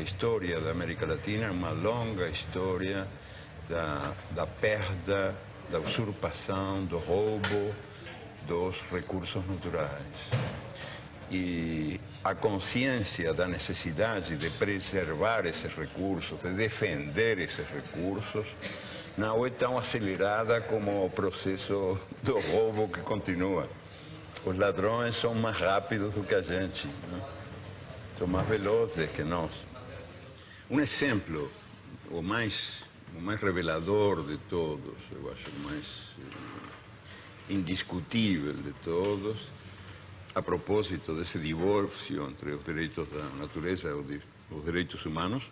história da América Latina é uma longa história da perda, da usurpação, do roubo dos recursos naturais. E a consciência da necessidade de preservar esses recursos, de defender esses recursos, não é tão acelerada como o processo do roubo que continua. Os ladrões são mais rápidos do que a gente, né? São mais velozes que nós. Um exemplo, o mais revelador de todos, eu acho o mais indiscutível de todos, a propósito desse divórcio entre os direitos da natureza e os direitos humanos,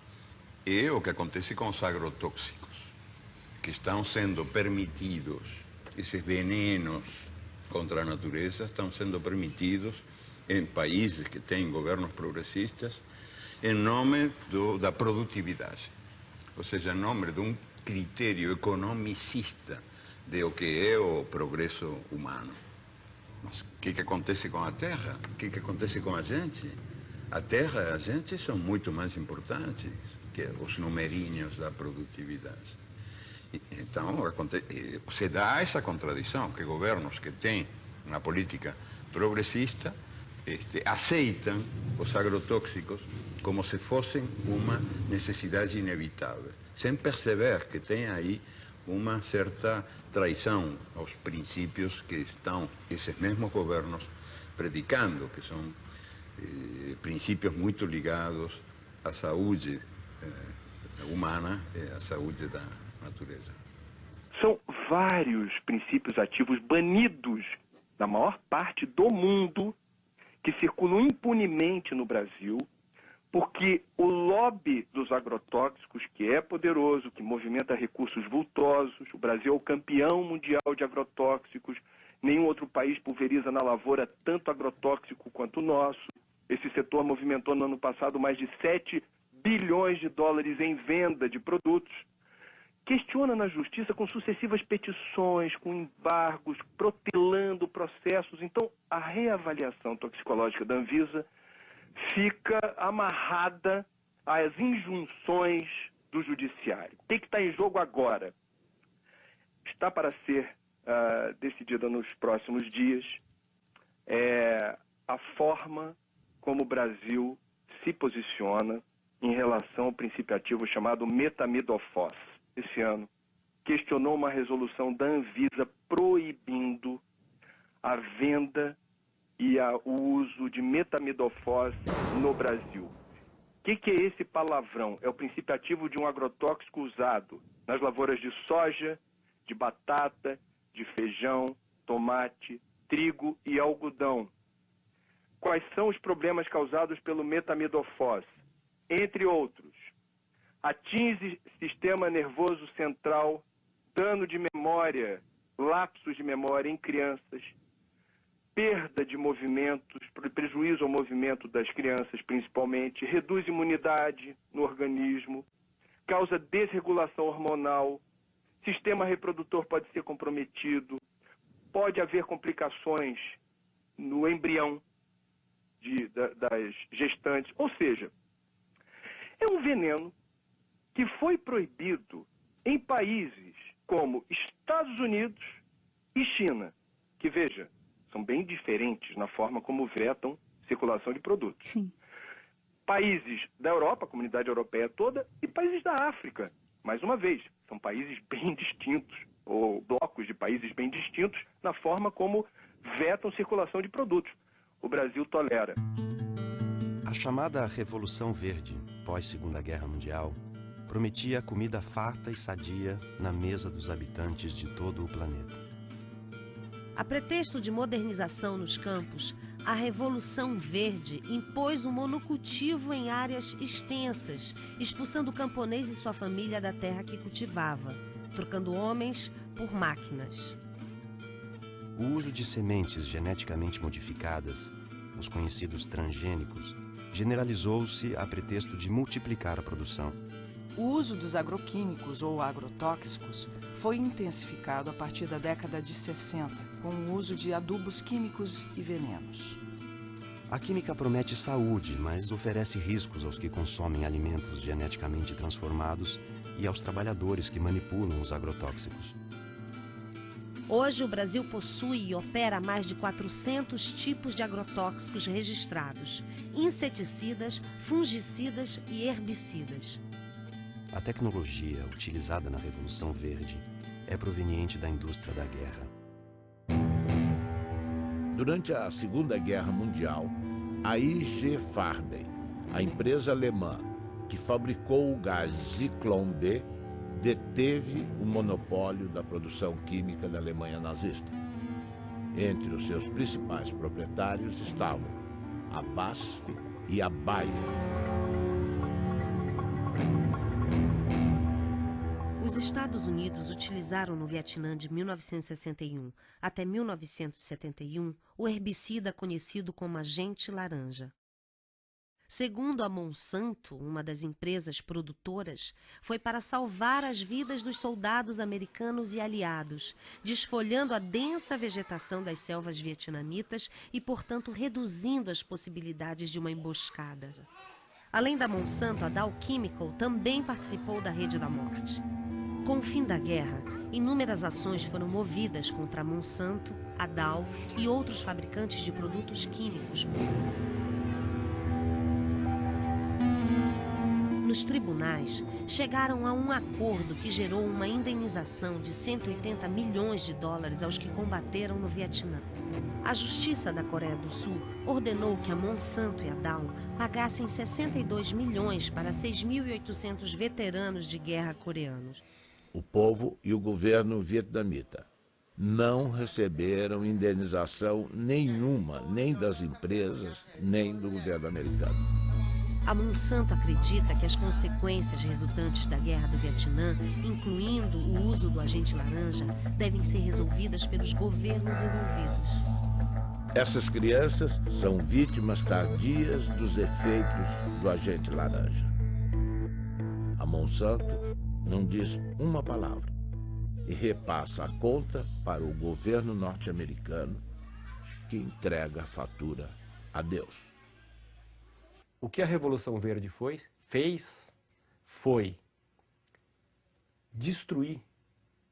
é o que acontece com os agrotóxicos, que estão sendo permitidos, esses venenos contra a natureza estão sendo permitidos em países que têm governos progressistas em nome da produtividade, ou seja, em nome de um critério economicista de o que é o progresso humano. Mas o que acontece com a terra? O que acontece com a gente? A terra e a gente são muito mais importantes que os numerinhos da produtividade. Então, se dá essa contradição, que governos que têm uma política progressista aceitam os agrotóxicos como se fossem uma necessidade inevitável, sem perceber que tem aí uma certa traição aos princípios que estão esses mesmos governos predicando, que são princípios muito ligados à saúde humana e à saúde da natureza. São vários princípios ativos banidos da maior parte do mundo que circulam impunemente no Brasil, porque o lobby dos agrotóxicos, que é poderoso, que movimenta recursos vultosos, o Brasil é o campeão mundial de agrotóxicos, nenhum outro país pulveriza na lavoura tanto agrotóxico quanto o nosso. Esse setor movimentou no ano passado mais de 7 bilhões de dólares em venda de produtos. Questiona na justiça com sucessivas petições, com embargos, protelando processos. Então, a reavaliação toxicológica da Anvisa fica amarrada às injunções do judiciário. O que está em jogo agora? Está para ser decidida nos próximos dias a forma como o Brasil se posiciona em relação ao princípio ativo chamado metamidofos. Esse ano, questionou uma resolução da Anvisa proibindo a venda e o uso de metamidofos no Brasil. O que é esse palavrão? É o princípio ativo de um agrotóxico usado nas lavouras de soja, de batata, de feijão, tomate, trigo e algodão. Quais são os problemas causados pelo metamidofos? Entre outros, atinge sistema nervoso central, dano de memória, lapsos de memória em crianças, perda de movimentos, prejuízo ao movimento das crianças principalmente, reduz imunidade no organismo, causa desregulação hormonal, sistema reprodutor pode ser comprometido, pode haver complicações no embrião das gestantes, ou seja, é um veneno que foi proibido em países como Estados Unidos e China, que, veja, são bem diferentes na forma como vetam circulação de produtos. Sim. Países da Europa, a comunidade europeia toda, e países da África. Mais uma vez, são países bem distintos, ou blocos de países bem distintos, na forma como vetam circulação de produtos. O Brasil tolera. A chamada Revolução Verde, pós-Segunda Guerra Mundial, prometia comida farta e sadia na mesa dos habitantes de todo o planeta. A pretexto de modernização nos campos, a Revolução Verde impôs o monocultivo em áreas extensas, expulsando o camponês e sua família da terra que cultivava, trocando homens por máquinas. O uso de sementes geneticamente modificadas, os conhecidos transgênicos, generalizou-se a pretexto de multiplicar a produção. O uso dos agroquímicos ou agrotóxicos foi intensificado a partir da década de 60, com o uso de adubos químicos e venenos. A química promete saúde, mas oferece riscos aos que consomem alimentos geneticamente transformados e aos trabalhadores que manipulam os agrotóxicos. Hoje, o Brasil possui e opera mais de 400 tipos de agrotóxicos registrados, inseticidas, fungicidas e herbicidas. A tecnologia utilizada na Revolução Verde é proveniente da indústria da guerra. Durante a Segunda Guerra Mundial, a IG Farben, a empresa alemã que fabricou o gás Zyklon B, deteve o monopólio da produção química da Alemanha nazista. Entre os seus principais proprietários estavam a BASF e a Bayer. Os Estados Unidos utilizaram no Vietnã de 1961 até 1971 o herbicida conhecido como agente laranja. Segundo a Monsanto, uma das empresas produtoras, foi para salvar as vidas dos soldados americanos e aliados, desfolhando a densa vegetação das selvas vietnamitas e, portanto, reduzindo as possibilidades de uma emboscada. Além da Monsanto, a Dow Chemical também participou da Rede da Morte. Com o fim da guerra, inúmeras ações foram movidas contra a Monsanto, a Dow e outros fabricantes de produtos químicos. Nos tribunais, chegaram a um acordo que gerou uma indenização de 180 milhões de dólares aos que combateram no Vietnã. A Justiça da Coreia do Sul ordenou que a Monsanto e a Dow pagassem 62 milhões para 6.800 veteranos de guerra coreanos. O povo e o governo vietnamita não receberam indenização nenhuma, nem das empresas, nem do governo americano. A Monsanto acredita que as consequências resultantes da guerra do Vietnã, incluindo o uso do agente laranja, devem ser resolvidas pelos governos envolvidos. Essas crianças são vítimas tardias dos efeitos do agente laranja. A Monsanto não diz uma palavra e repassa a conta para o governo norte-americano, que entrega a fatura a Deus. O que a Revolução Verde fez foi destruir,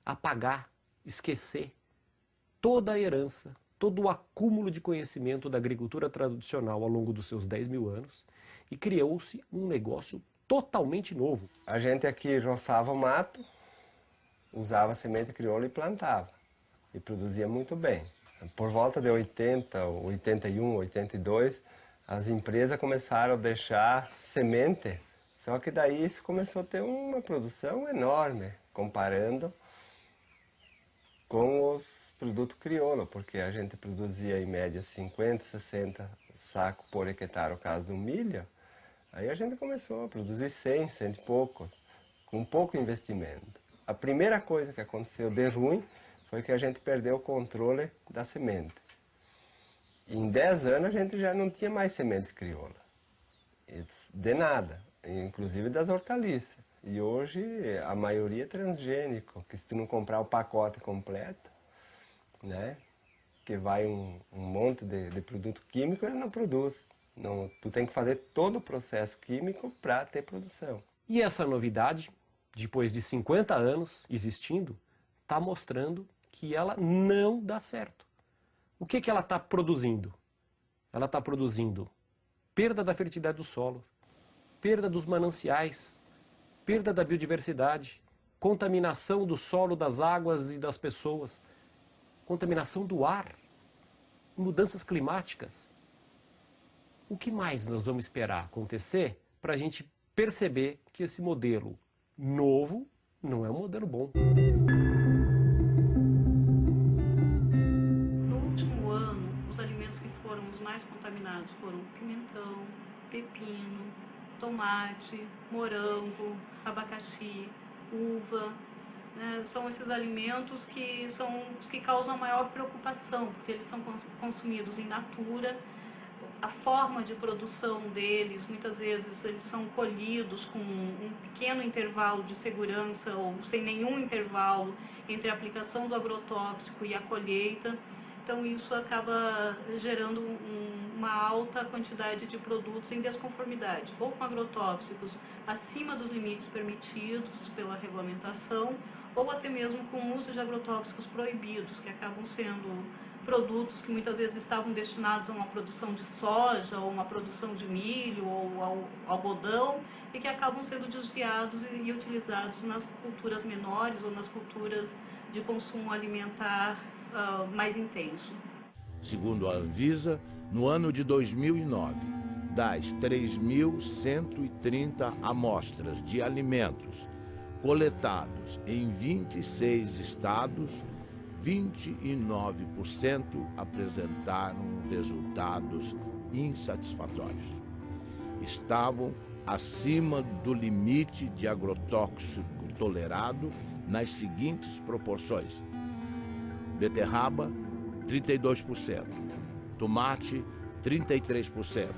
apagar, esquecer toda a herança, todo o acúmulo de conhecimento da agricultura tradicional ao longo dos seus 10 mil anos e criou-se um negócio totalmente novo. A gente aqui roçava o mato, usava semente crioula e plantava. E produzia muito bem. Por volta de 80, 81, 82, as empresas começaram a deixar semente. Só que daí isso começou a ter uma produção enorme, comparando com os produtos crioula, porque a gente produzia em média 50, 60 sacos por hectare no caso do milho. Aí a gente começou a produzir 100, 100 e poucos, com pouco investimento. A primeira coisa que aconteceu de ruim foi que a gente perdeu o controle da semente. E em 10 anos a gente já não tinha mais semente crioula, de nada, inclusive das hortaliças. E hoje a maioria é transgênico, que se tu não comprar o pacote completo, né, que vai um monte de produto químico, ele não produz. Não, tu tem que fazer todo o processo químico para ter produção. E essa novidade, depois de 50 anos existindo, está mostrando que ela não dá certo. O que ela está produzindo? Ela está produzindo perda da fertilidade do solo, perda dos mananciais, perda da biodiversidade, contaminação do solo, das águas e das pessoas, contaminação do ar, mudanças climáticas. O que mais nós vamos esperar acontecer para a gente perceber que esse modelo novo não é um modelo bom? No último ano, os alimentos que foram os mais contaminados foram pimentão, pepino, tomate, morango, abacaxi, uva. São esses alimentos que são os que causam a maior preocupação, porque eles são consumidos em natura. A forma de produção deles, muitas vezes eles são colhidos com um pequeno intervalo de segurança ou sem nenhum intervalo entre a aplicação do agrotóxico e a colheita. Então isso acaba gerando uma alta quantidade de produtos em desconformidade, ou com agrotóxicos acima dos limites permitidos pela regulamentação, ou até mesmo com o uso de agrotóxicos proibidos, que acabam sendo produtos que muitas vezes estavam destinados a uma produção de soja, ou uma produção de milho, ou ao algodão, e que acabam sendo desviados e utilizados nas culturas menores ou nas culturas de consumo alimentar mais intenso. Segundo a Anvisa, no ano de 2009, das 3.130 amostras de alimentos coletados em 26 estados, 29% apresentaram resultados insatisfatórios. Estavam acima do limite de agrotóxico tolerado nas seguintes proporções: beterraba, 32%, tomate, 33%,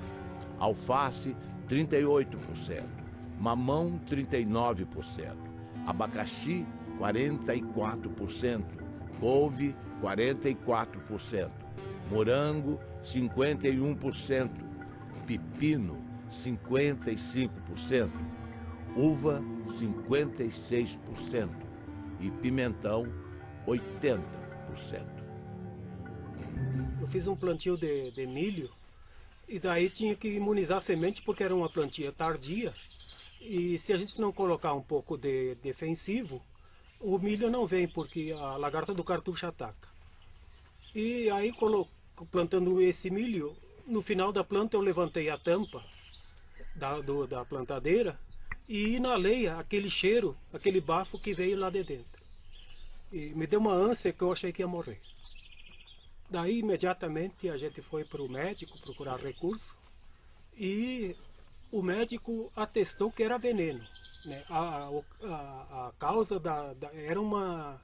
alface, 38%, mamão, 39%, abacaxi, 44%, couve, 44%, morango, 51%, pepino, 55%, uva, 56% e pimentão, 80%. Eu fiz um plantio de milho e daí tinha que imunizar a semente porque era uma plantia tardia. E se a gente não colocar um pouco de defensivo, o milho não vem porque a lagarta do cartucho ataca. E aí, plantando esse milho, no final da planta eu levantei a tampa da plantadeira e inalei aquele cheiro, aquele bafo que veio lá de dentro. E me deu uma ânsia que eu achei que ia morrer. Daí, imediatamente, a gente foi para o médico procurar recurso e o médico atestou que era veneno. Né? A causa era uma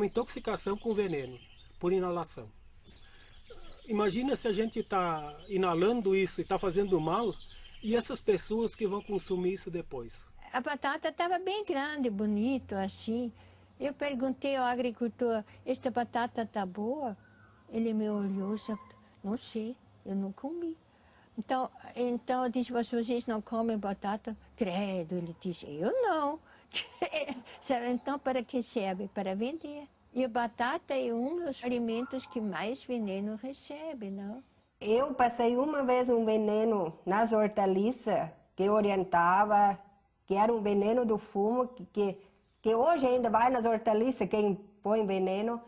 intoxicação com veneno, por inalação. Imagina se a gente está inalando isso e está fazendo mal, e essas pessoas que vão consumir isso depois. A batata estava bem grande, bonito, assim. Eu perguntei ao agricultor, esta batata está boa? Ele me olhou e disse, não sei, eu não comi. Então eu disse, vocês não comem batata? Credo, ele disse, eu não. Então, para que serve? Para vender. E a batata é um dos alimentos que mais veneno recebe, não? Eu passei uma vez um veneno nas hortaliças que orientava, que era um veneno do fumo, que hoje ainda vai nas hortaliças quem põe veneno.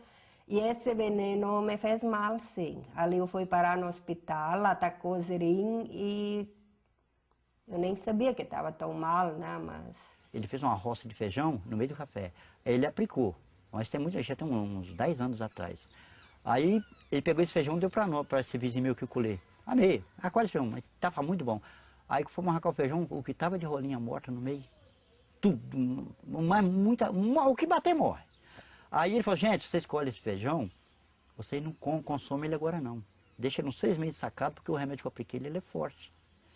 E esse veneno me fez mal, sim. Ali eu fui parar no hospital, atacou o zerim e eu nem sabia que estava tão mal, né, mas... Ele fez uma roça de feijão no meio do café. Ele aplicou, mas já tem uns 10 anos atrás. Aí ele pegou esse feijão e deu para esse vizinho meu que eu colhei. Amei, quase feijão, mas estava muito bom. Aí fomos arrancar o feijão, o que estava de rolinha morta no meio, tudo, mas o que bater morre. Aí ele falou, gente, você escolhe esse feijão, você não consome ele agora não. Deixa ele uns 6 meses sacado, porque o remédio que eu apliquei ele é forte.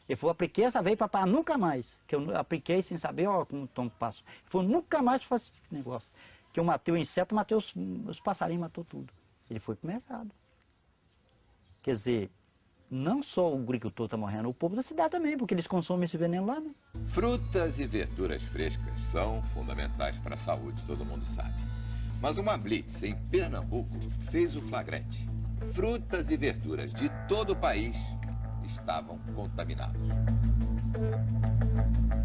Ele falou, apliquei essa vez para nunca mais. Que eu apliquei sem saber, ó, como o tom passo. Ele falou, nunca mais faço esse negócio. Que eu matei o inseto, matei os passarinhos, matou tudo. Ele foi pro mercado. Quer dizer, não só o agricultor está morrendo, o povo da cidade também, porque eles consomem esse veneno lá, né? Frutas e verduras frescas são fundamentais para a saúde, todo mundo sabe. Mas uma blitz em Pernambuco fez o flagrante. Frutas e verduras de todo o país estavam contaminados.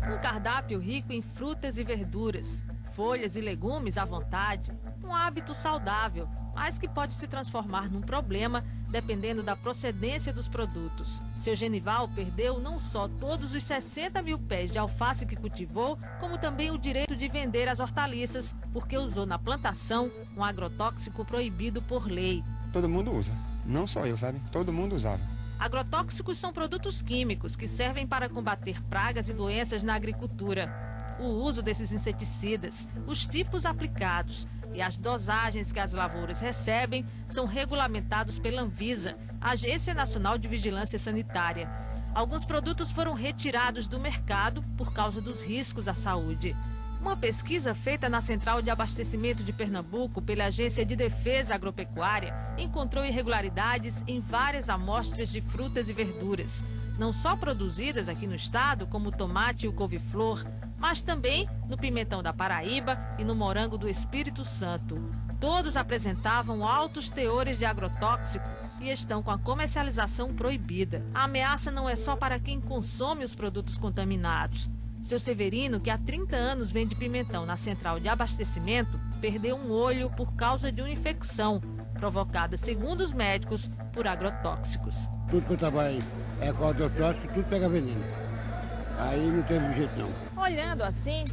Um cardápio rico em frutas e verduras, folhas e legumes à vontade, um hábito saudável, mas que pode se transformar num problema dependendo da procedência dos produtos. Seu Genival perdeu não só todos os 60 mil pés de alface que cultivou, como também o direito de vender as hortaliças, porque usou na plantação um agrotóxico proibido por lei. Todo mundo usa, não só eu, sabe? Todo mundo usava. Agrotóxicos são produtos químicos que servem para combater pragas e doenças na agricultura. O uso desses inseticidas, os tipos aplicados e as dosagens que as lavouras recebem são regulamentados pela Anvisa, Agência Nacional de Vigilância Sanitária. Alguns produtos foram retirados do mercado por causa dos riscos à saúde. Uma pesquisa feita na Central de Abastecimento de Pernambuco pela Agência de Defesa Agropecuária encontrou irregularidades em várias amostras de frutas e verduras, não só produzidas aqui no estado, como o tomate e o couve-flor, mas também no pimentão da Paraíba e no morango do Espírito Santo. Todos apresentavam altos teores de agrotóxico e estão com a comercialização proibida. A ameaça não é só para quem consome os produtos contaminados. Seu Severino, que há 30 anos vende pimentão na Central de Abastecimento, perdeu um olho por causa de uma infecção provocada, segundo os médicos, por agrotóxicos. Tudo que eu trabalho é com agrotóxico, tudo pega veneno. Aí não teve jeito não. Olhando assim,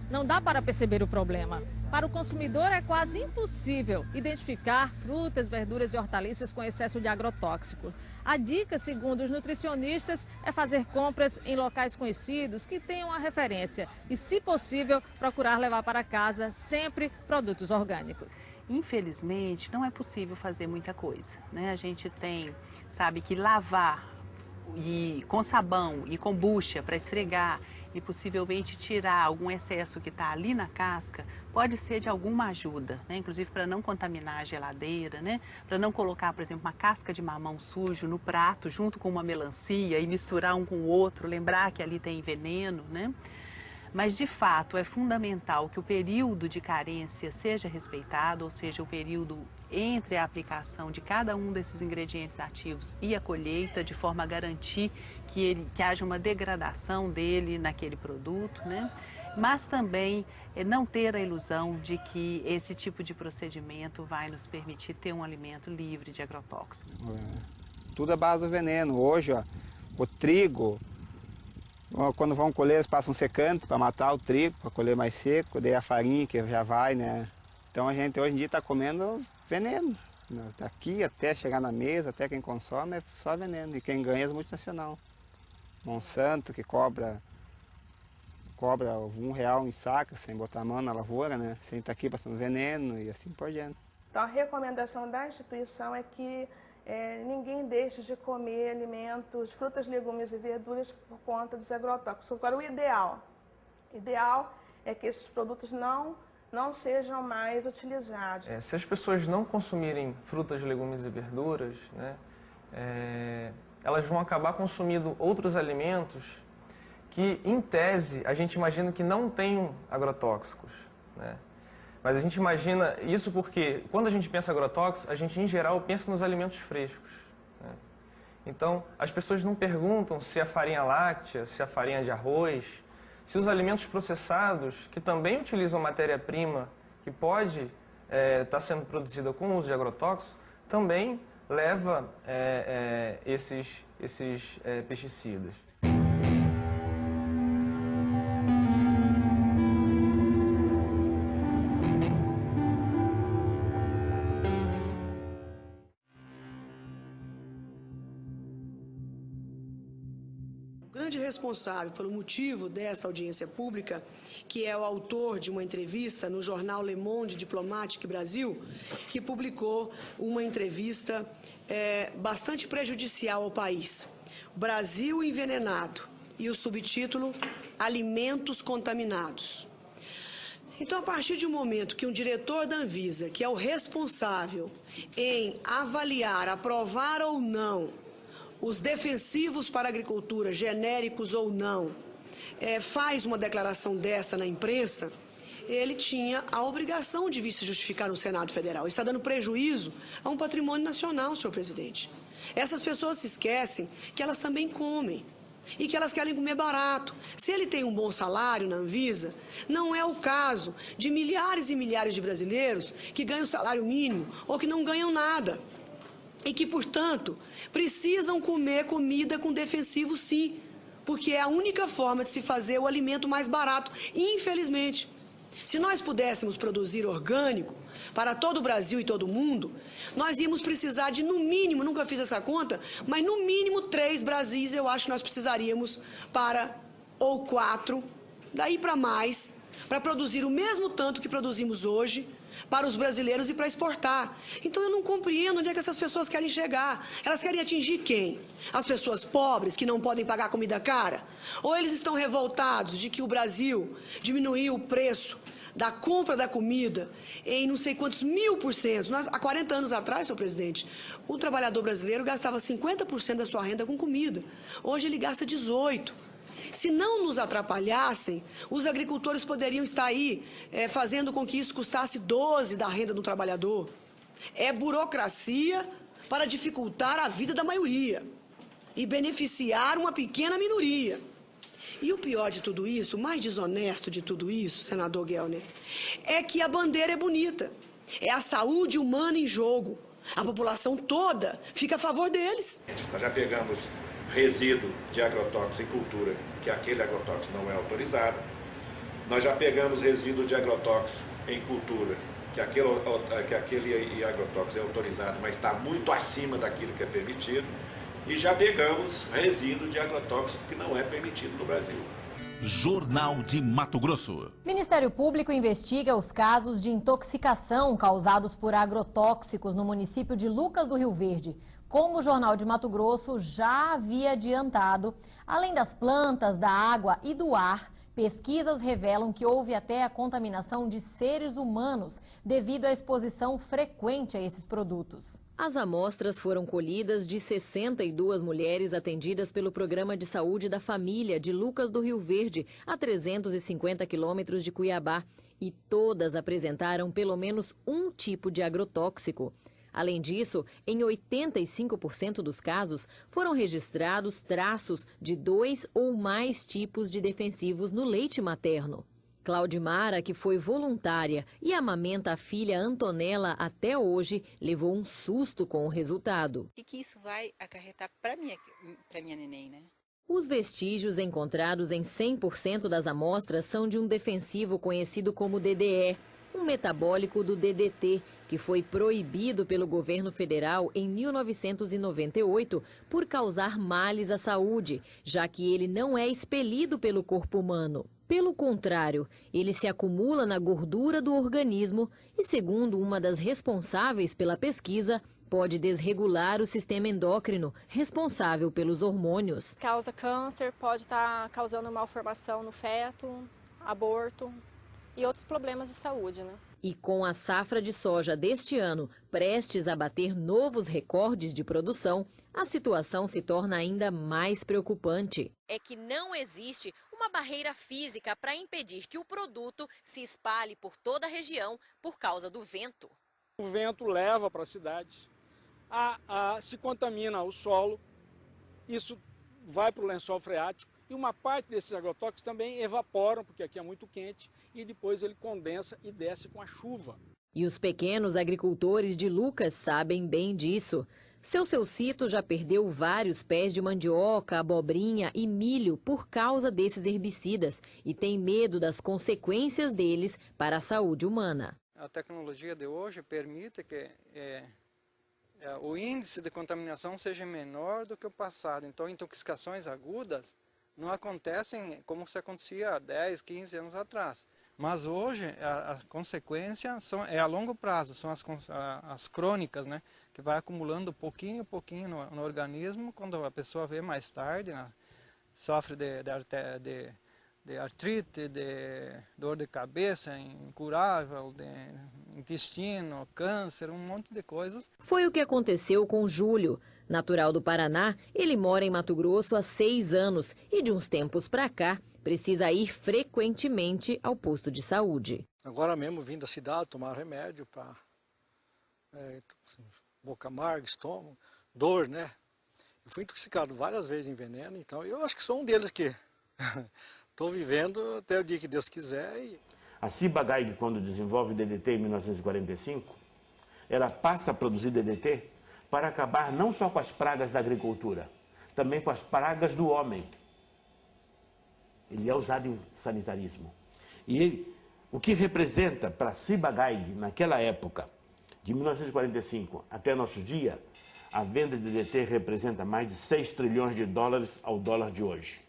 não dá para perceber o problema. Para o consumidor é quase impossível identificar frutas, verduras e hortaliças com excesso de agrotóxico. A dica, segundo os nutricionistas, é fazer compras em locais conhecidos que tenham a referência e, se possível, procurar levar para casa sempre produtos orgânicos. Infelizmente, não é possível fazer muita coisa, né? A gente sabe que lavar com sabão e com bucha para esfregar e possivelmente tirar algum excesso que está ali na casca, pode ser de alguma ajuda, né? Inclusive para não contaminar a geladeira, né? Para não colocar, por exemplo, uma casca de mamão sujo no prato junto com uma melancia e misturar um com o outro, lembrar que ali tem veneno, né? Mas, de fato, é fundamental que o período de carência seja respeitado, ou seja, o período entre a aplicação de cada um desses ingredientes ativos e a colheita, de forma a garantir que haja uma degradação dele naquele produto, né? Mas também não ter a ilusão de que esse tipo de procedimento vai nos permitir ter um alimento livre de agrotóxicos. Tudo é base do veneno. Hoje, ó, o trigo... Quando vão colher, eles passam secante para matar o trigo, para colher mais seco, daí a farinha que já vai, né? Então a gente hoje em dia está comendo veneno. Daqui até chegar na mesa, até quem consome, é só veneno. E quem ganha é as multinacionais. Monsanto, que cobra R$1 em saca, sem botar a mão na lavoura, né? Sem estar aqui passando veneno e assim por diante. Então a recomendação da instituição é que ninguém deixe de comer alimentos, frutas, legumes e verduras por conta dos agrotóxicos. Agora, o ideal é que esses produtos não sejam mais utilizados. Se as pessoas não consumirem frutas, legumes e verduras, né, elas vão acabar consumindo outros alimentos que, em tese, a gente imagina que não tenham agrotóxicos, né? Mas a gente imagina isso porque, quando a gente pensa em agrotóxicos, a gente, em geral, pensa nos alimentos frescos, né? Então, as pessoas não perguntam se a farinha láctea, se a farinha de arroz, se os alimentos processados, que também utilizam matéria-prima que pode estar sendo produzida com o uso de agrotóxicos, também leva esses pesticidas. Responsável pelo motivo desta audiência pública, que é o autor de uma entrevista no jornal Le Monde Diplomatique Brasil, que publicou uma entrevista bastante prejudicial ao país. Brasil envenenado, e o subtítulo Alimentos contaminados. Então, a partir de um momento que um diretor da Anvisa, que é o responsável em avaliar, aprovar ou não os defensivos para a agricultura, genéricos ou não, faz uma declaração dessa na imprensa, ele tinha a obrigação de vir se justificar no Senado Federal. Ele está dando prejuízo a um patrimônio nacional, senhor presidente. Essas pessoas se esquecem que elas também comem e que elas querem comer barato. Se ele tem um bom salário na Anvisa, não é o caso de milhares e milhares de brasileiros que ganham salário mínimo ou que não ganham nada. E que, portanto, precisam comer comida com defensivo, sim, porque é a única forma de se fazer o alimento mais barato, infelizmente. Se nós pudéssemos produzir orgânico para todo o Brasil e todo o mundo, nós íamos precisar de, no mínimo, nunca fiz essa conta, mas no mínimo 3 Brasis eu acho que nós precisaríamos ou 4, daí para mais, para produzir o mesmo tanto que produzimos hoje, para os brasileiros e para exportar. Então eu não compreendo onde é que essas pessoas querem chegar. Elas querem atingir quem? As pessoas pobres que não podem pagar comida cara? Ou eles estão revoltados de que o Brasil diminuiu o preço da compra da comida em não sei quantos 1000%. Há 40 anos atrás, senhor presidente, o trabalhador brasileiro gastava 50% da sua renda com comida. Hoje ele gasta 18%. Se não nos atrapalhassem, os agricultores poderiam estar aí fazendo com que isso custasse 12% da renda do trabalhador. É burocracia para dificultar a vida da maioria e beneficiar uma pequena minoria. E o pior de tudo isso, o mais desonesto de tudo isso, senador Gelner, é que a bandeira é bonita. É a saúde humana em jogo. A população toda fica a favor deles. Nós já pegamos resíduo de agrotóxico em cultura, que aquele agrotóxico não é autorizado. Nós já pegamos resíduo de agrotóxico em cultura, que aquele agrotóxico é autorizado, mas está muito acima daquilo que é permitido. E já pegamos resíduo de agrotóxico que não é permitido no Brasil. Jornal de Mato Grosso. Ministério Público investiga os casos de intoxicação causados por agrotóxicos no município de Lucas do Rio Verde. Como o Jornal de Mato Grosso já havia adiantado, além das plantas, da água e do ar, pesquisas revelam que houve até a contaminação de seres humanos devido à exposição frequente a esses produtos. As amostras foram colhidas de 62 mulheres atendidas pelo Programa de Saúde da Família de Lucas do Rio Verde, a 350 quilômetros de Cuiabá, e todas apresentaram pelo menos um tipo de agrotóxico. Além disso, em 85% dos casos, foram registrados traços de 2 ou mais tipos de defensivos no leite materno. Claudimara, que foi voluntária e amamenta a filha Antonella até hoje, levou um susto com o resultado. E que isso vai acarretar para minha neném, né? Os vestígios encontrados em 100% das amostras são de um defensivo conhecido como DDE, um metabólico do DDT, que foi proibido pelo governo federal em 1998 por causar males à saúde, já que ele não é expelido pelo corpo humano. Pelo contrário, ele se acumula na gordura do organismo e, segundo uma das responsáveis pela pesquisa, pode desregular o sistema endócrino, responsável pelos hormônios. Causa câncer, pode estar causando malformação no feto, aborto e outros problemas de saúde, né? E com a safra de soja deste ano prestes a bater novos recordes de produção, a situação se torna ainda mais preocupante. É que não existe uma barreira física para impedir que o produto se espalhe por toda a região por causa do vento. O vento leva para a cidade, se contamina o solo, isso vai para o lençol freático e uma parte desses agrotóxicos também evaporam, porque aqui é muito quente, e depois ele condensa e desce com a chuva. E os pequenos agricultores de Lucas sabem bem disso. Seu Cito já perdeu vários pés de mandioca, abobrinha e milho por causa desses herbicidas e tem medo das consequências deles para a saúde humana. A tecnologia de hoje permite que o índice de contaminação seja menor do que o passado. Então, intoxicações agudas não acontecem como se acontecia há 10, 15 anos atrás. Mas hoje a consequência é a longo prazo, são as crônicas, né? Que vai acumulando pouquinho a pouquinho no organismo. Quando a pessoa vê mais tarde, né? Sofre de artrite, de dor de cabeça incurável, de intestino, câncer, um monte de coisas. Foi o que aconteceu com Júlio. Natural do Paraná, ele mora em Mato Grosso há 6 anos e de uns tempos para cá precisa ir frequentemente ao posto de saúde. Agora mesmo vim da cidade tomar remédio para boca amarga, estômago, dor, né? Eu fui intoxicado várias vezes em veneno, então eu acho que sou um deles que estou vivendo até o dia que Deus quiser. A Ciba-Geigy, quando desenvolve DDT em 1945, ela passa a produzir DDT para acabar não só com as pragas da agricultura, também com as pragas do homem. Ele é usado em sanitarismo. E o que representa para a Ciba-Geigy, naquela época, de 1945 até nosso dia, a venda de DDT representa mais de 6 trilhões de dólares ao dólar de hoje.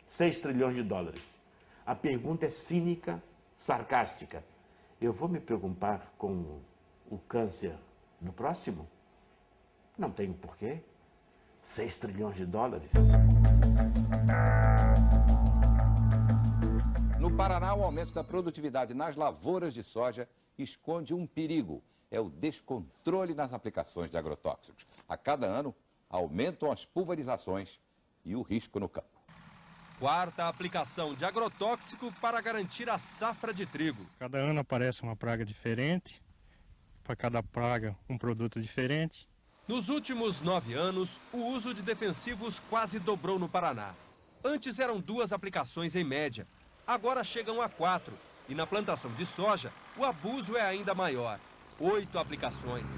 6 trilhões de dólares. A pergunta é cínica, sarcástica. Eu vou me preocupar com o câncer do próximo? Não tenho porquê. 6 trilhões de dólares. No Paraná, o aumento da produtividade nas lavouras de soja esconde um perigo. É o descontrole nas aplicações de agrotóxicos. A cada ano, aumentam as pulverizações e o risco no campo. Quarta aplicação de agrotóxico para garantir a safra de trigo. Cada ano aparece uma praga diferente, para cada praga um produto diferente. Nos últimos 9 anos, o uso de defensivos quase dobrou no Paraná. Antes eram 2 aplicações em média, agora chegam a 4. E na plantação de soja, o abuso é ainda maior, 8 aplicações.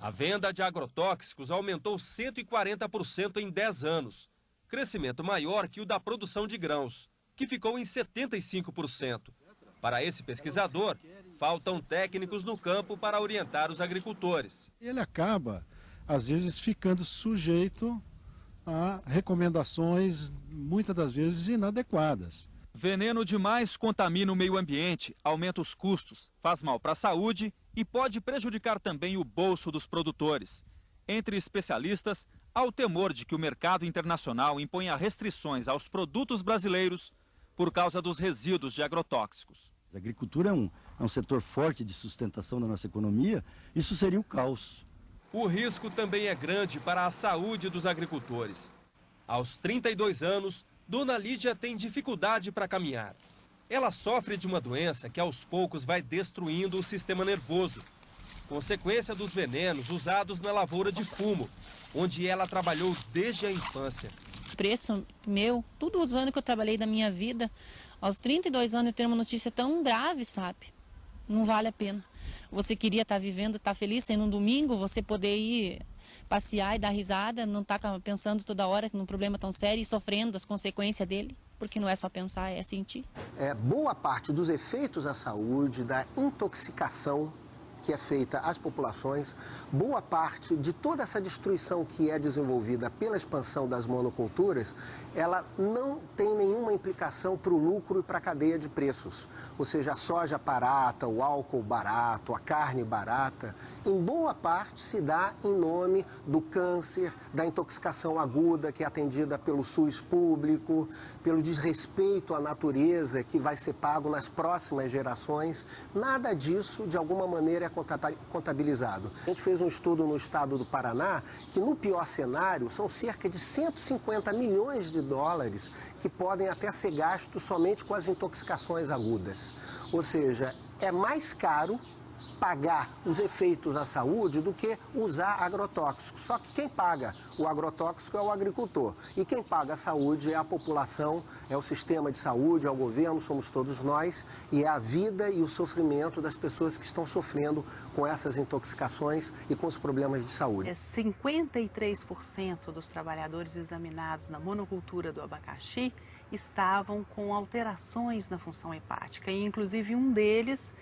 A venda de agrotóxicos aumentou 140% em 10 anos, crescimento maior que o da produção de grãos, que ficou em 75%. Para esse pesquisador, faltam técnicos no campo para orientar os agricultores. Ele acaba, às vezes, ficando sujeito a recomendações, muitas das vezes, inadequadas. Veneno demais contamina o meio ambiente, aumenta os custos, faz mal para a saúde e pode prejudicar também o bolso dos produtores. Entre especialistas, há o temor de que o mercado internacional imponha restrições aos produtos brasileiros por causa dos resíduos de agrotóxicos. A agricultura é um setor forte de sustentação da nossa economia, isso seria o caos. O risco também é grande para a saúde dos agricultores. Aos 32 anos, Dona Lídia tem dificuldade para caminhar. Ela sofre de uma doença que aos poucos vai destruindo o sistema nervoso, consequência dos venenos usados na lavoura de fumo, onde ela trabalhou desde a infância. Preço meu, todos os anos que eu trabalhei da minha vida, aos 32 anos eu ter uma notícia tão grave, sabe? Não vale a pena. Você queria estar vivendo, estar feliz, sendo um domingo, você poder ir passear e dar risada, não estar pensando toda hora num problema tão sério e sofrendo as consequências dele, porque não é só pensar, é sentir. Boa parte dos efeitos à saúde, da intoxicação que é feita às populações, boa parte de toda essa destruição que é desenvolvida pela expansão das monoculturas, ela não tem nenhuma implicação para o lucro e para a cadeia de preços. Ou seja, a soja barata, o álcool barato, a carne barata, em boa parte se dá em nome do câncer, da intoxicação aguda que é atendida pelo SUS público, pelo desrespeito à natureza que vai ser pago nas próximas gerações. Nada disso, de alguma maneira, é contabilizado. A gente fez um estudo no estado do Paraná que, no pior cenário, são cerca de 150 milhões de dólares que podem até ser gastos somente com as intoxicações agudas. Ou seja, é mais caro pagar os efeitos à saúde do que usar agrotóxicos. Só que quem paga o agrotóxico é o agricultor. E quem paga a saúde é a população, é o sistema de saúde, é o governo, somos todos nós. E é a vida e o sofrimento das pessoas que estão sofrendo com essas intoxicações e com os problemas de saúde. 53% dos trabalhadores examinados na monocultura do abacaxi estavam com alterações na função hepática. E, inclusive, um deles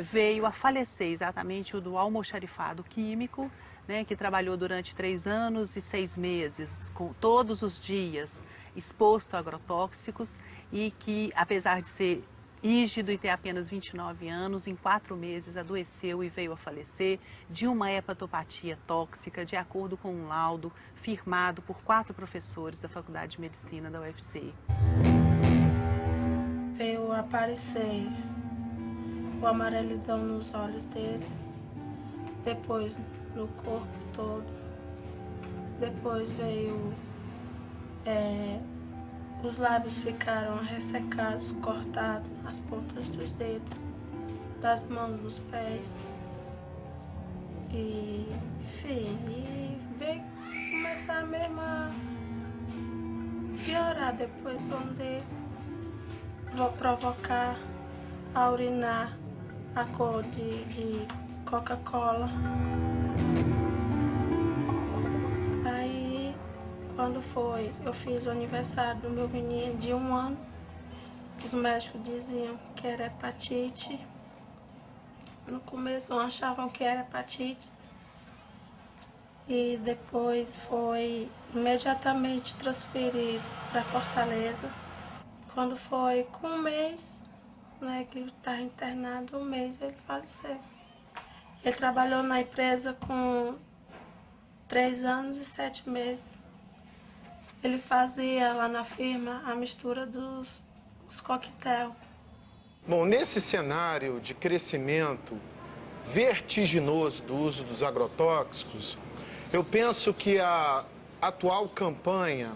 veio a falecer, exatamente o do almoxarifado químico, né, que trabalhou durante 3 anos e 6 meses, todos os dias, exposto a agrotóxicos e que, apesar de ser rígido e ter apenas 29 anos, em 4 meses adoeceu e veio a falecer de uma hepatopatia tóxica, de acordo com um laudo firmado por 4 professores da Faculdade de Medicina da UFC. Veio aparecer o amarelidão nos olhos dele, depois no corpo todo, depois veio, os lábios ficaram ressecados, cortados, as pontas dos dedos, das mãos, dos pés, e enfim, e veio começar mesmo a piorar depois, onde vou provocar a urinar a cor de Coca-Cola. Aí, quando foi, eu fiz o aniversário do meu menino de 1 ano, os médicos diziam que era hepatite. No começo achavam que era hepatite. E depois foi imediatamente transferido para Fortaleza. Quando foi com um mês, né, que ele estava internado, um mês ele faleceu. Ele trabalhou na empresa com 3 anos e 7 meses. Ele fazia lá na firma a mistura dos coquetel. Bom, nesse cenário de crescimento vertiginoso do uso dos agrotóxicos, eu penso que a atual campanha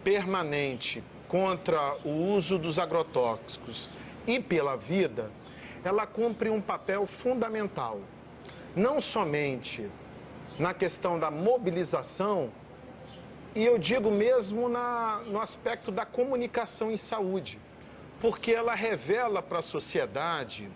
permanente contra o uso dos agrotóxicos e pela vida, ela cumpre um papel fundamental, não somente na questão da mobilização, e eu digo mesmo no aspecto da comunicação em saúde, porque ela revela para a sociedade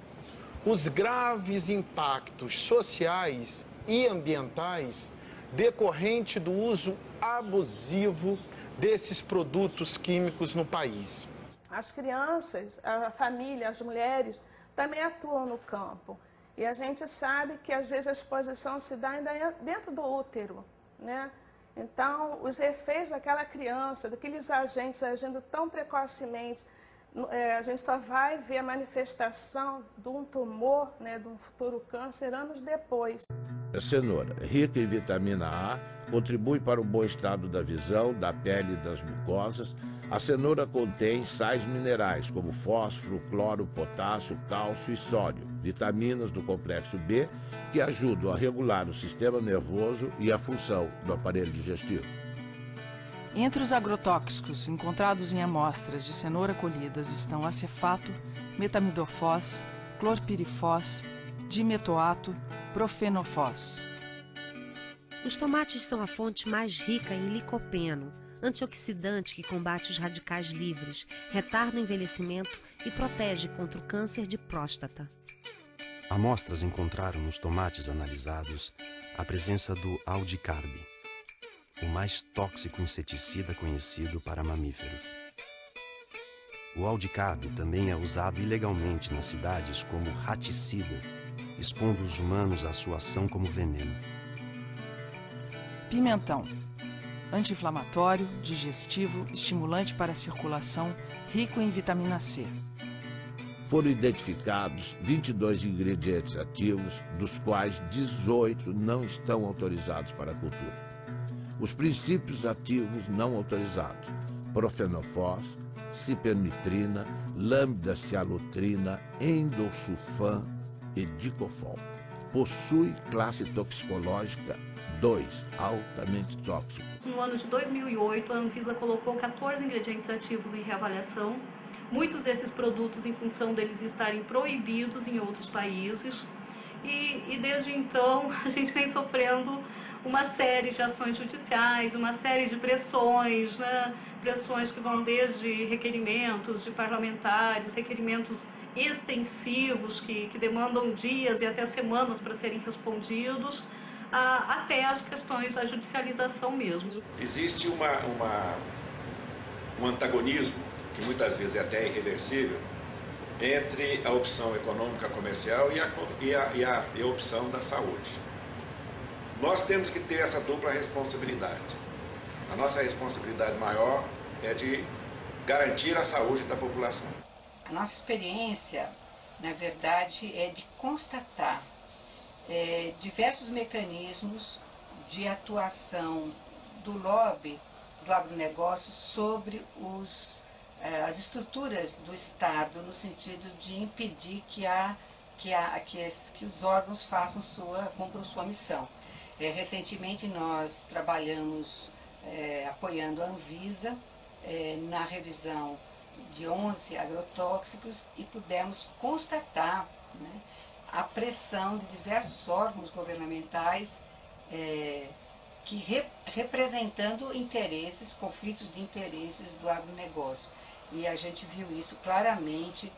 os graves impactos sociais e ambientais decorrente do uso abusivo desses produtos químicos no país. As crianças, a família, as mulheres também atuam no campo. E a gente sabe que às vezes a exposição se dá ainda dentro do útero, né? Então, os efeitos daquela criança, daqueles agentes agindo tão precocemente, a gente só vai ver a manifestação de um tumor, né, de um futuro câncer, anos depois. A cenoura, rica em vitamina A, contribui para o bom estado da visão, da pele e das mucosas. A cenoura contém sais minerais como fósforo, cloro, potássio, cálcio e sódio, vitaminas do complexo B, que ajudam a regular o sistema nervoso e a função do aparelho digestivo. Entre os agrotóxicos encontrados em amostras de cenoura colhidas estão acefato, metamidofós, clorpirifós, dimetoato, profenofós. Os tomates são a fonte mais rica em licopeno, antioxidante que combate os radicais livres, retarda o envelhecimento e protege contra o câncer de próstata. Amostras encontraram nos tomates analisados a presença do aldicarb, o mais tóxico inseticida conhecido para mamíferos. O aldicarb também é usado ilegalmente nas cidades como raticida, expondo os humanos à sua ação como veneno. Pimentão. Anti-inflamatório, digestivo, estimulante para a circulação, rico em vitamina C. Foram identificados 22 ingredientes ativos, dos quais 18 não estão autorizados para a cultura. Os princípios ativos não autorizados: profenofós, cipermitrina, lambda-cialotrina, endosulfan e dicofol. Possui classe toxicológica 2, altamente tóxico. No ano de 2008, a Anvisa colocou 14 ingredientes ativos em reavaliação. Muitos desses produtos, em função deles estarem proibidos em outros países. E desde então, a gente vem sofrendo uma série de ações judiciais, uma série de pressões, né? Pressões que vão desde requerimentos de parlamentares, requerimentos extensivos que demandam dias e até semanas para serem respondidos, até as questões da judicialização mesmo. Existe um antagonismo, que muitas vezes é até irreversível, entre a opção econômica comercial e a opção da saúde. Nós temos que ter essa dupla responsabilidade. A nossa responsabilidade maior é de garantir a saúde da população. A nossa experiência, na verdade, é de constatar diversos mecanismos de atuação do lobby do agronegócio sobre as estruturas do Estado, no sentido de impedir que os órgãos cumpram sua missão. Recentemente nós trabalhamos apoiando a Anvisa na revisão de 11 agrotóxicos e pudemos constatar, né, a pressão de diversos órgãos governamentais representando interesses, conflitos de interesses do agronegócio. E a gente viu isso claramente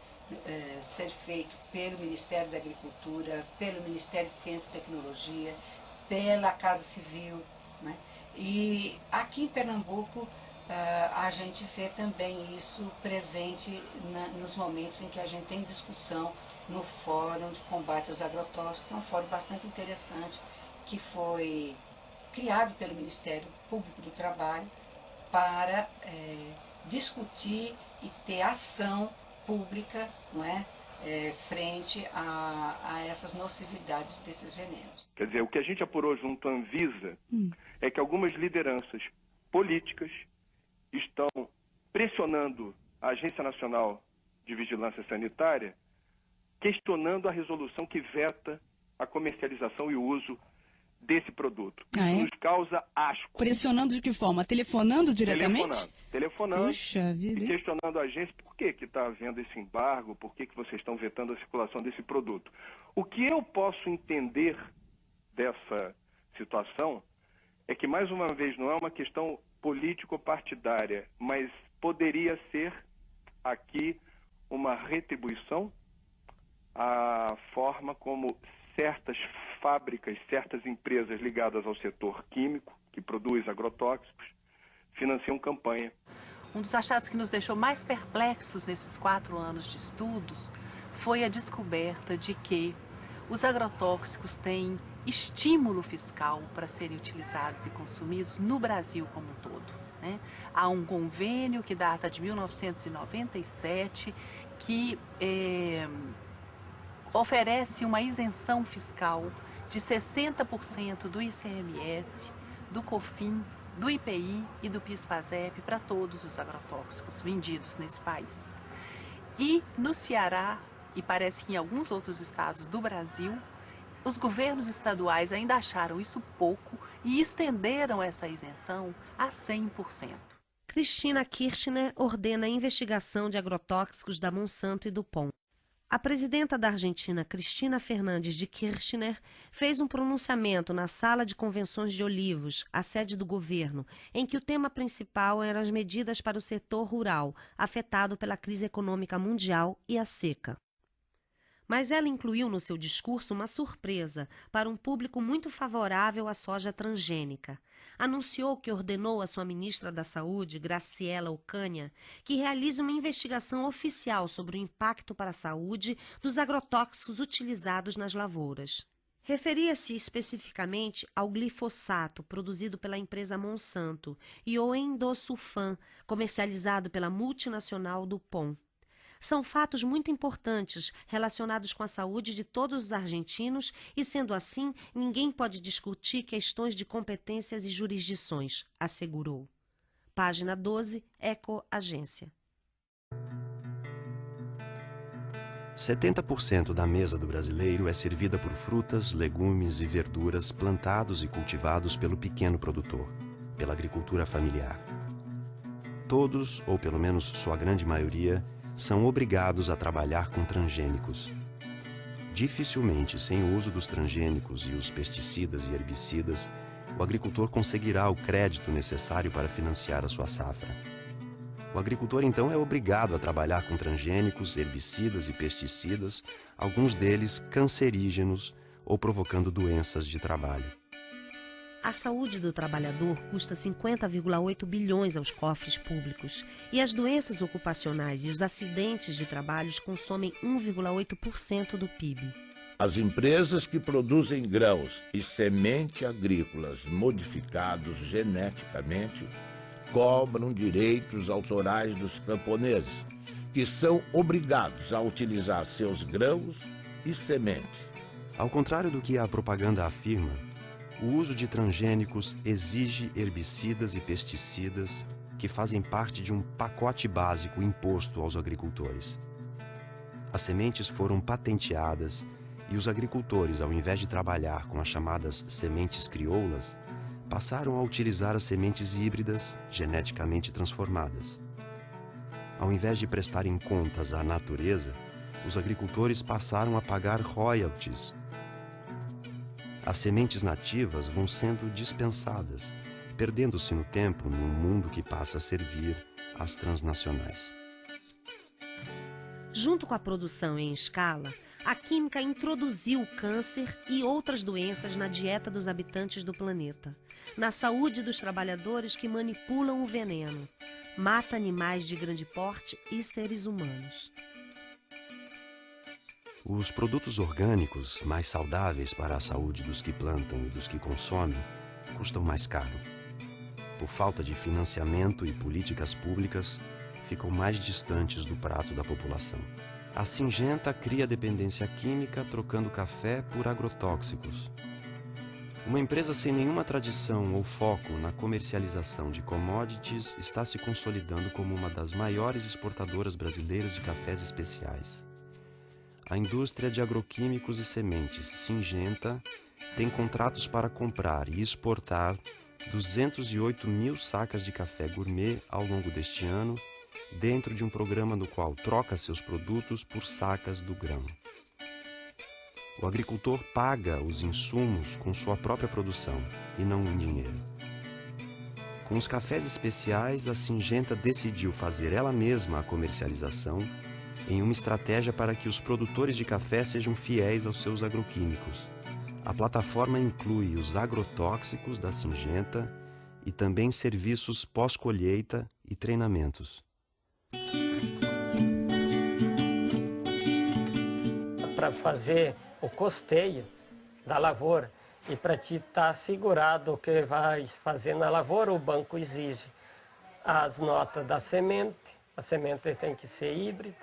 ser feito pelo Ministério da Agricultura, pelo Ministério de Ciência e Tecnologia, pela Casa Civil, né? E aqui em Pernambuco a gente vê também isso presente nos momentos em que a gente tem discussão no Fórum de Combate aos Agrotóxicos, que é um fórum bastante interessante, que foi criado pelo Ministério Público do Trabalho para discutir e ter ação pública, não é? Frente a essas nocividades desses venenos. Quer dizer, o que a gente apurou junto à Anvisa é que algumas lideranças políticas estão pressionando a Agência Nacional de Vigilância Sanitária, questionando a resolução que veta a comercialização e o uso desse produto. Isso nos causa asco. Pressionando de que forma? Telefonando diretamente? Telefonando Puxa vida, e questionando a agência por que está havendo esse embargo, por que vocês estão vetando a circulação desse produto. O que eu posso entender dessa situação é que, mais uma vez, não é uma questão político-partidária, mas poderia ser aqui uma retribuição à forma como certas fábricas, certas empresas ligadas ao setor químico, que produz agrotóxicos, financiam campanha. Um dos achados que nos deixou mais perplexos nesses 4 anos de estudos foi a descoberta de que os agrotóxicos têm estímulo fiscal para serem utilizados e consumidos no Brasil como um todo, né? Há um convênio que data de 1997 que oferece uma isenção fiscal de 60% do ICMS, do COFINS, do IPI e do PIS/PASEP para todos os agrotóxicos vendidos nesse país. E no Ceará, e parece que em alguns outros estados do Brasil, os governos estaduais ainda acharam isso pouco e estenderam essa isenção a 100%. Cristina Kirchner ordena a investigação de agrotóxicos da Monsanto e do DuPont. A presidenta da Argentina, Cristina Fernandes de Kirchner, fez um pronunciamento na Sala de Convenções de Olivos, a sede do governo, em que o tema principal eram as medidas para o setor rural, afetado pela crise econômica mundial e a seca. Mas ela incluiu no seu discurso uma surpresa para um público muito favorável à soja transgênica. Anunciou que ordenou à sua ministra da Saúde, Graciela Ocaña, que realize uma investigação oficial sobre o impacto para a saúde dos agrotóxicos utilizados nas lavouras. Referia-se especificamente ao glifosato, produzido pela empresa Monsanto, e ao endosulfan, comercializado pela multinacional DuPont. São fatos muito importantes relacionados com a saúde de todos os argentinos e, sendo assim, ninguém pode discutir questões de competências e jurisdições, assegurou. Página 12, Eco Agência. 70% da mesa do brasileiro é servida por frutas, legumes e verduras plantados e cultivados pelo pequeno produtor, pela agricultura familiar. Todos, ou pelo menos sua grande maioria, são obrigados a trabalhar com transgênicos. Dificilmente, sem o uso dos transgênicos e os pesticidas e herbicidas, o agricultor conseguirá o crédito necessário para financiar a sua safra. O agricultor, então, é obrigado a trabalhar com transgênicos, herbicidas e pesticidas, alguns deles cancerígenos ou provocando doenças de trabalho. A saúde do trabalhador custa 50,8 bilhões aos cofres públicos e as doenças ocupacionais e os acidentes de trabalho consomem 1,8% do PIB. As empresas que produzem grãos e semente agrícolas modificados geneticamente cobram direitos autorais dos camponeses, que são obrigados a utilizar seus grãos e semente. Ao contrário do que a propaganda afirma, o uso de transgênicos exige herbicidas e pesticidas que fazem parte de um pacote básico imposto aos agricultores. As sementes foram patenteadas e os agricultores, ao invés de trabalhar com as chamadas sementes crioulas, passaram a utilizar as sementes híbridas geneticamente transformadas. Ao invés de prestarem contas à natureza, os agricultores passaram a pagar royalties. As sementes nativas vão sendo dispensadas, perdendo-se no tempo num mundo que passa a servir às transnacionais. Junto com a produção em escala, a química introduziu o câncer e outras doenças na dieta dos habitantes do planeta, na saúde dos trabalhadores que manipulam o veneno, mata animais de grande porte e seres humanos. Os produtos orgânicos, mais saudáveis para a saúde dos que plantam e dos que consomem, custam mais caro. Por falta de financiamento e políticas públicas, ficam mais distantes do prato da população. A Syngenta cria dependência química trocando café por agrotóxicos. Uma empresa sem nenhuma tradição ou foco na comercialização de commodities está se consolidando como uma das maiores exportadoras brasileiras de cafés especiais. A indústria de agroquímicos e sementes Syngenta tem contratos para comprar e exportar 208 mil sacas de café gourmet ao longo deste ano, dentro de um programa no qual troca seus produtos por sacas do grão. O agricultor paga os insumos com sua própria produção e não em dinheiro. Com os cafés especiais, a Syngenta decidiu fazer ela mesma a comercialização em uma estratégia para que os produtores de café sejam fiéis aos seus agroquímicos. A plataforma inclui os agrotóxicos da Syngenta e também serviços pós-colheita e treinamentos. Para fazer o custeio da lavoura e para te estar assegurado o que vai fazer na lavoura, o banco exige as notas da semente. A semente tem que ser híbrida,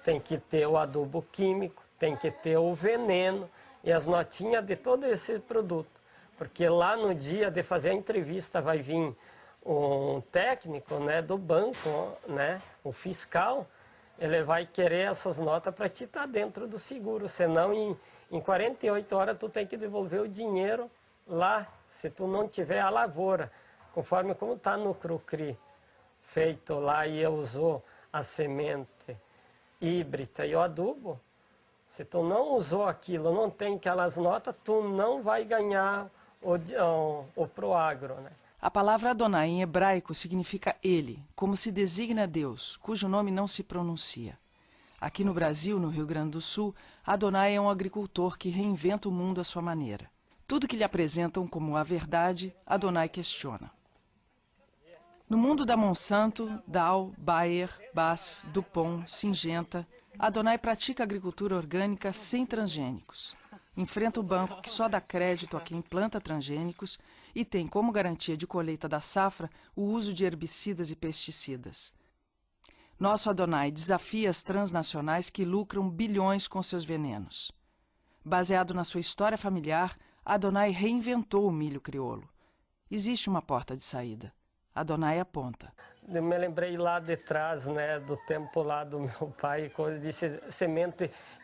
tem que ter o adubo químico, tem que ter o veneno e as notinhas de todo esse produto. Porque lá no dia de fazer a entrevista vai vir um técnico, né, do banco, né, um fiscal. Ele vai querer essas notas para te estar dentro do seguro, senão em 48 horas tu tem que devolver o dinheiro lá, se tu não tiver a lavoura, conforme como está no Crucri, feito lá e usou a semente híbrida e o adubo, se tu não usou aquilo, não tem aquelas notas, tu não vai ganhar o Proagro, né? A palavra Adonai em hebraico significa ele, como se designa Deus, cujo nome não se pronuncia. Aqui no Brasil, no Rio Grande do Sul, Adonai é um agricultor que reinventa o mundo à sua maneira. Tudo que lhe apresentam como a verdade, Adonai questiona. No mundo da Monsanto, Dow, Bayer, BASF, DuPont, Syngenta, Adonai pratica agricultura orgânica sem transgênicos. Enfrenta o banco que só dá crédito a quem planta transgênicos e tem como garantia de colheita da safra o uso de herbicidas e pesticidas. Nosso Adonai desafia as transnacionais que lucram bilhões com seus venenos. Baseado na sua história familiar, Adonai reinventou o milho crioulo. Existe uma porta de saída. Adonai aponta. Eu me lembrei lá de trás, né, do tempo lá do meu pai, quando disse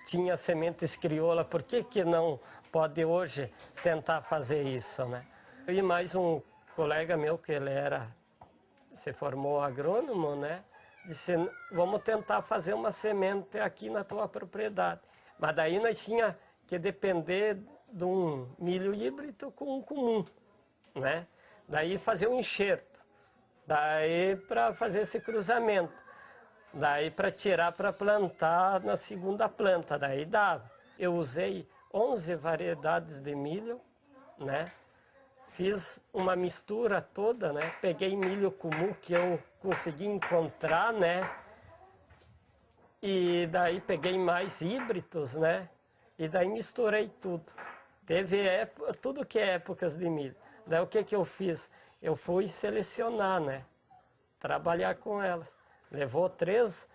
tinha sementes crioula, por que não pode hoje tentar fazer isso, né? E mais um colega meu, que ele se formou agrônomo, né? Disse, vamos tentar fazer uma semente aqui na tua propriedade. Mas daí nós tinha que depender de um milho híbrido com um comum, né? Daí fazer um enxerto, daí para fazer esse cruzamento, daí para tirar para plantar na segunda planta, daí dava. Eu usei 11 variedades de milho, né? Fiz uma mistura toda, né? Peguei milho comum que eu consegui encontrar, né? E daí peguei mais híbridos, né? E daí misturei tudo. Teve tudo que é épocas de milho. Daí o que eu fiz? Eu fui selecionar, né? Trabalhar com elas. Levou três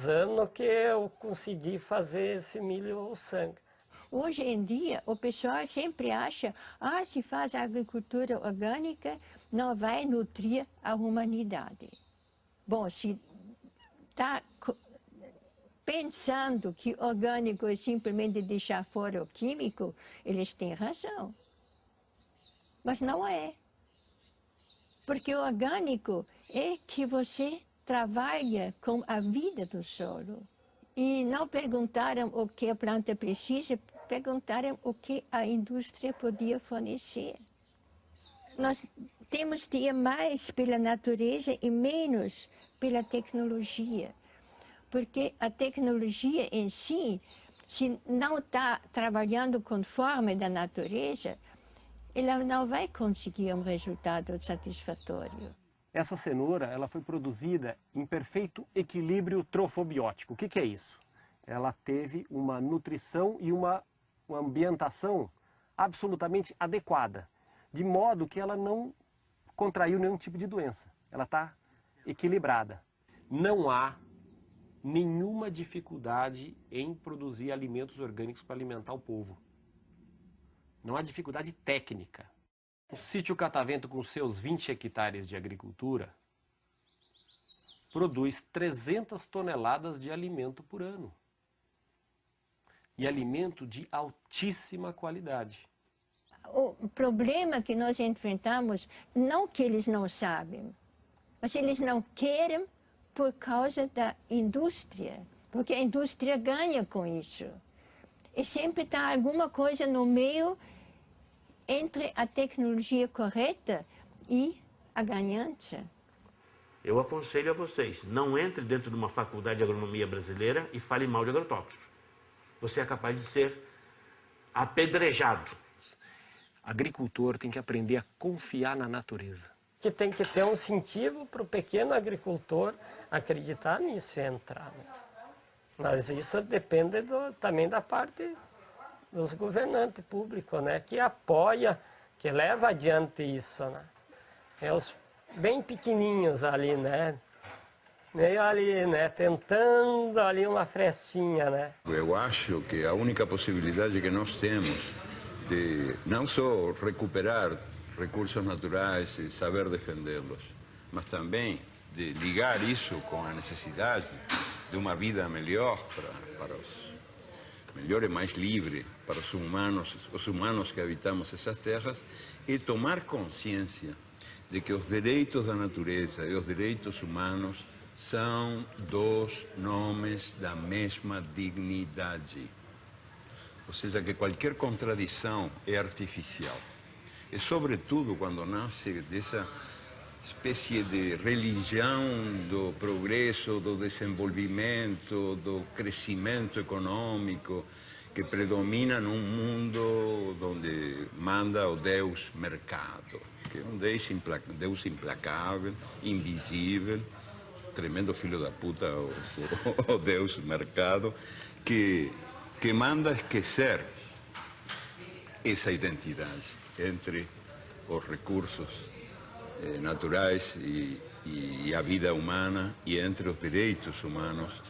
anos que eu consegui fazer esse milho sangue. Hoje em dia, o pessoal sempre acha, se faz agricultura orgânica, não vai nutrir a humanidade. Bom, se está pensando que orgânico é simplesmente deixar fora o químico, eles têm razão. Mas não é. Porque o orgânico é que você trabalha com a vida do solo. E não perguntaram o que a planta precisa, perguntaram o que a indústria podia fornecer. Nós temos de ir mais pela natureza e menos pela tecnologia. Porque a tecnologia em si, se não está trabalhando conforme da natureza, ela não vai conseguir um resultado satisfatório. Essa cenoura ela foi produzida em perfeito equilíbrio trofobiótico. O que é isso? Ela teve uma nutrição e uma ambientação absolutamente adequada, de modo que ela não contraiu nenhum tipo de doença. Ela está equilibrada. Não há nenhuma dificuldade em produzir alimentos orgânicos para alimentar o povo. Não há dificuldade técnica. O sítio Catavento, com seus 20 hectares de agricultura, produz 300 toneladas de alimento por ano. E alimento de altíssima qualidade. O problema que nós enfrentamos, não que eles não sabem, mas eles não querem por causa da indústria, porque a indústria ganha com isso. E sempre está alguma coisa no meio entre a tecnologia correta e a ganância. Eu aconselho a vocês, não entre dentro de uma faculdade de agronomia brasileira e fale mal de agrotóxicos. Você é capaz de ser apedrejado. Agricultor tem que aprender a confiar na natureza. Que tem que ter um incentivo para o pequeno agricultor acreditar nisso e entrar. Né? Mas isso depende também da parte dos governantes públicos, né? Que apoia, que leva adiante isso. Né? É os bem pequenininhos ali, né? Meio ali, né? Tentando ali uma frestinha, né? Eu acho que a única possibilidade que nós temos de não só recuperar recursos naturais e saber defendê-los, mas também de ligar isso com a necessidade de uma vida melhor para os melhor e mais livre para os humanos que habitamos essas terras, e tomar consciência de que os direitos da natureza e os direitos humanos são dois nomes da mesma dignidade. Ou seja, que qualquer contradição é artificial. E, sobretudo, quando nasce dessa espécie de religião do progresso, do desenvolvimento, do crescimento econômico, que predomina num mundo onde manda o Deus mercado, que é um Deus implacável, invisível, tremendo filho da puta, o Deus mercado, que manda esquecer essa identidade entre os recursos naturais e a vida humana, e entre os direitos humanos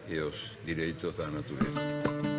e os direitos da natureza.